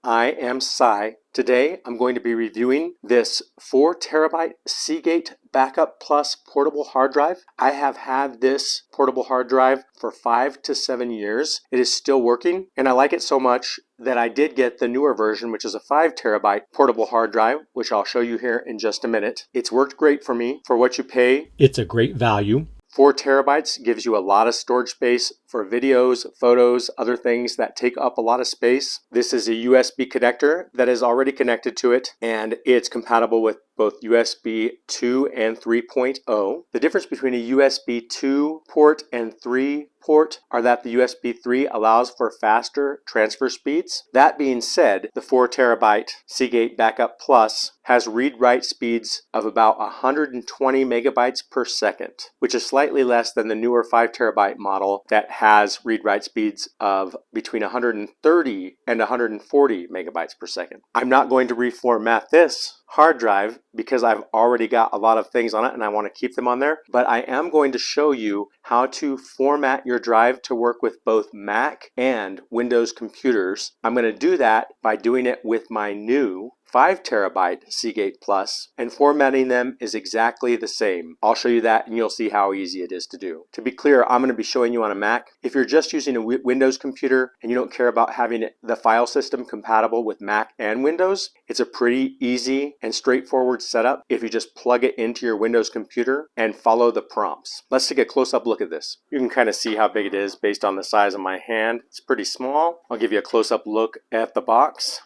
I am Cy. Today I'm going to be reviewing this 4 terabyte Seagate Backup Plus Portable hard drive. I have had this portable hard drive for 5 to 7 years. It is still working, and I like it so much that I did get the newer version, which is a 5 terabyte portable hard drive, which I'll show you here in just a minute. It's worked great for me for what you pay. It's a great value. 4 terabytes gives you a lot of storage space for videos, photos, other things that take up a lot of space. This is a USB connector that is already connected to it, and it's compatible with both USB 2 and 3.0. The difference between a USB 2 port and 3 port are that the USB 3 allows for faster transfer speeds. That being said, the 4 terabyte Seagate Backup Plus has read-write speeds of about 120 megabytes per second, which is slightly less than the newer 5 terabyte model that has read-write speeds of between 130 and 140 megabytes per second. I'm not going to reformat this hard drive because I've already got a lot of things on it and I want to keep them on there, but I am going to show you how to format your drive to work with both Mac and Windows computers. I'm going to do that by doing it with my new 5 terabyte Seagate Plus, and formatting them is exactly the same. I'll show you that and you'll see how easy it is to do. To be clear, I'm going to be showing you on a Mac. If you're just using a Windows computer and you don't care about having the file system compatible with Mac and Windows, it's a pretty easy and straightforward setup if you just plug it into your Windows computer and follow the prompts. Let's take a close-up look at this. You can kind of see how big it is based on the size of my hand. It's pretty small. I'll give you a close-up look at the box.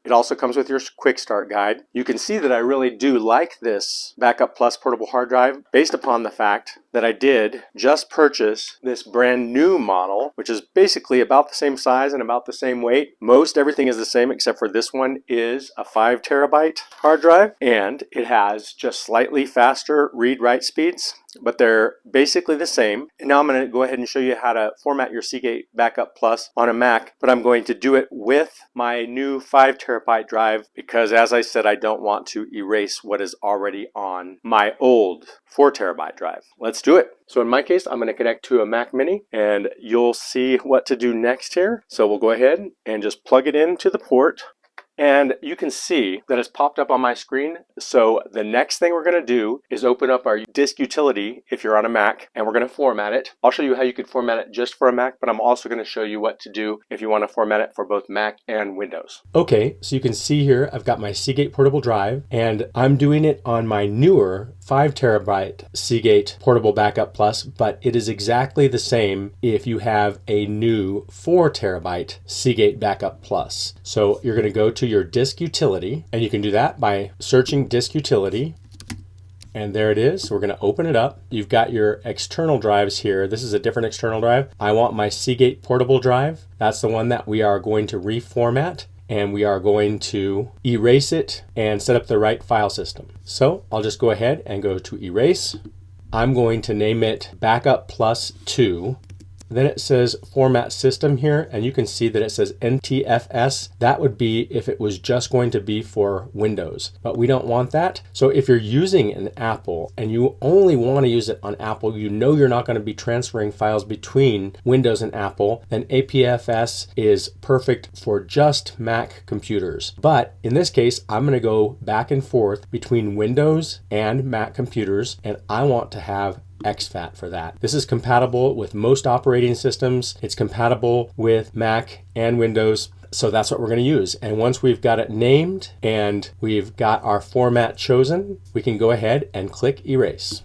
It also comes with your quick start guide. You can see that I really do like this Backup Plus portable hard drive based upon the fact that I did just purchase this brand new model, which is basically about the same size and about the same weight. Most everything is the same except for this one is a 5 terabyte hard drive, and it has just slightly faster read-write speeds, but they're basically the same. And now I'm going to go ahead and show you how to format your Seagate Backup Plus on a Mac, but I'm going to do it with my new 5 terabyte drive because, as I said, I don't want to erase what is already on my old 4 terabyte drive. Let's do it. So in my case, I'm going to connect to a Mac Mini and you'll see what to do next here. So we'll go ahead and just plug it into the port. And you can see that it's popped up on my screen. So the next thing we're going to do is open up our disk utility if you're on a Mac, and we're going to format it. I'll show you how you could format it just for a Mac, but I'm also going to show you what to do if you want to format it for both Mac and Windows. Okay, so you can see here I've got my Seagate portable drive, and I'm doing it on my newer 5 terabyte Seagate Portable Backup Plus, but it is exactly the same if you have a new 4 terabyte Seagate Backup Plus. So you're going to go to your disk utility, and you can do that by searching disk utility, and there it is. So we're going to open it up. You've got your external drives here. This is a different external drive. I want my Seagate portable drive. That's the one that we are going to reformat, and we are going to erase it and set up the right file system. So I'll just go ahead and go to erase. I'm going to name it Backup Plus 2. Then it says format system here, and you can see that it says NTFS. That would be if it was just going to be for Windows, but we don't want that. So if you're using an Apple and you only want to use it on Apple, you know you're not going to be transferring files between Windows and Apple, then APFS is perfect for just Mac computers. But in this case, I'm going to go back and forth between Windows and Mac computers, and I want to have exFAT for that. This is compatible with most operating systems. It's compatible with Mac and Windows. So that's what we're going to use. And once we've got it named and we've got our format chosen, we can go ahead and click erase.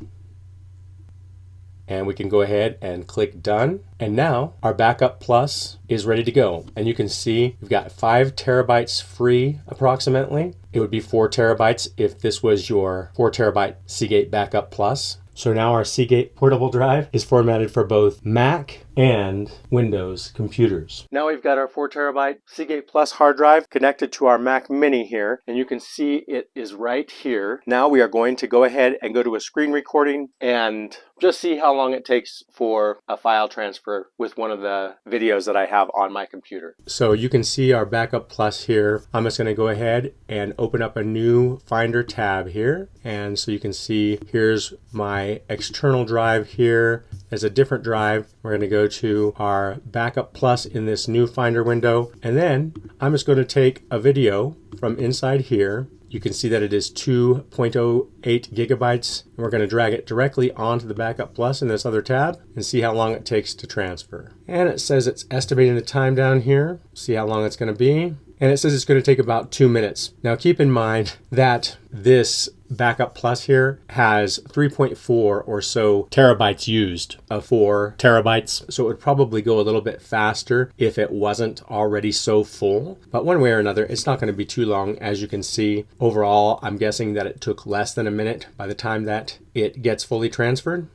And we can go ahead and click done. And now our Backup Plus is ready to go. And you can see we've got 5 terabytes free approximately. It would be 4 terabytes if this was your 4 terabyte Seagate Backup Plus. So now our Seagate portable drive is formatted for both Mac and Windows computers. Now we've got our 4 terabyte Seagate Plus hard drive connected to our Mac Mini here, and you can see it is right here. Now we are going to go ahead and go to a screen recording and just see how long it takes for a file transfer with one of the videos that I have on my computer. So you can see our Backup Plus here. I'm just going to go ahead and open up a new Finder tab here, and so you can see here's my external drive here. There's a different drive. We're going to go to our Backup Plus in this new Finder window, and then I'm just going to take a video from inside here. You can see that it is 2.08 gigabytes. And we're going to drag it directly onto the Backup Plus in this other tab and see how long it takes to transfer. And it says it's estimating the time down here. See how long it's going to be. And it says it's going to take about 2 minutes. Now keep in mind that this Backup Plus here has 3.4 or so terabytes used of 4 terabytes. So it would probably go a little bit faster if it wasn't already so full. But one way or another, it's not going to be too long. As you can see, overall, I'm guessing that it took less than a minute by the time that it gets fully transferred.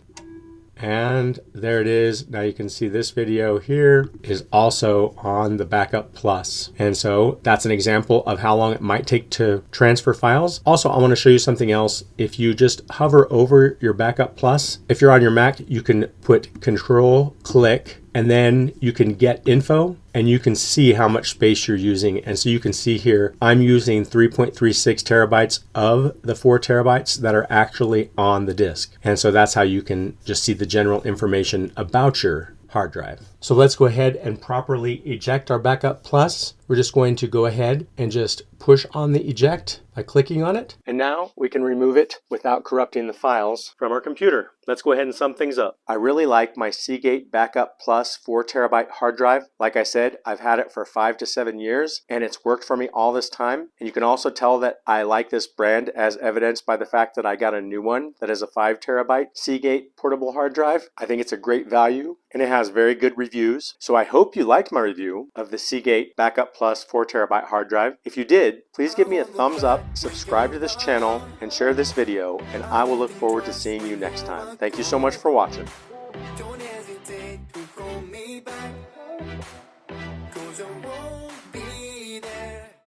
And there it is. Now you can see this video here is also on the Backup Plus. And so that's an example of how long it might take to transfer files. Also, I want to show you something else. If you just hover over your Backup Plus, if you're on your Mac, you can put Control-click, and then you can get info and you can see how much space you're using. And so you can see here, I'm using 3.36 terabytes of the 4 terabytes that are actually on the disk. And so that's how you can just see the general information about your hard drive. So let's go ahead and properly eject our Backup Plus. We're just going to go ahead and just push on the eject by clicking on it. And now we can remove it without corrupting the files from our computer. Let's go ahead and sum things up. I really like my Seagate Backup Plus 4 terabyte hard drive. Like I said, I've had it for 5 to 7 years and it's worked for me all this time. And you can also tell that I like this brand as evidenced by the fact that I got a new one that is a 5 terabyte Seagate portable hard drive. I think it's a great value and it has very good reviews. So I hope you liked my review of the Seagate Backup Plus 4 terabyte hard drive. If you did, please give me a thumbs up, subscribe to this channel, and share this video, and I will look forward to seeing you next time. Thank you so much for watching.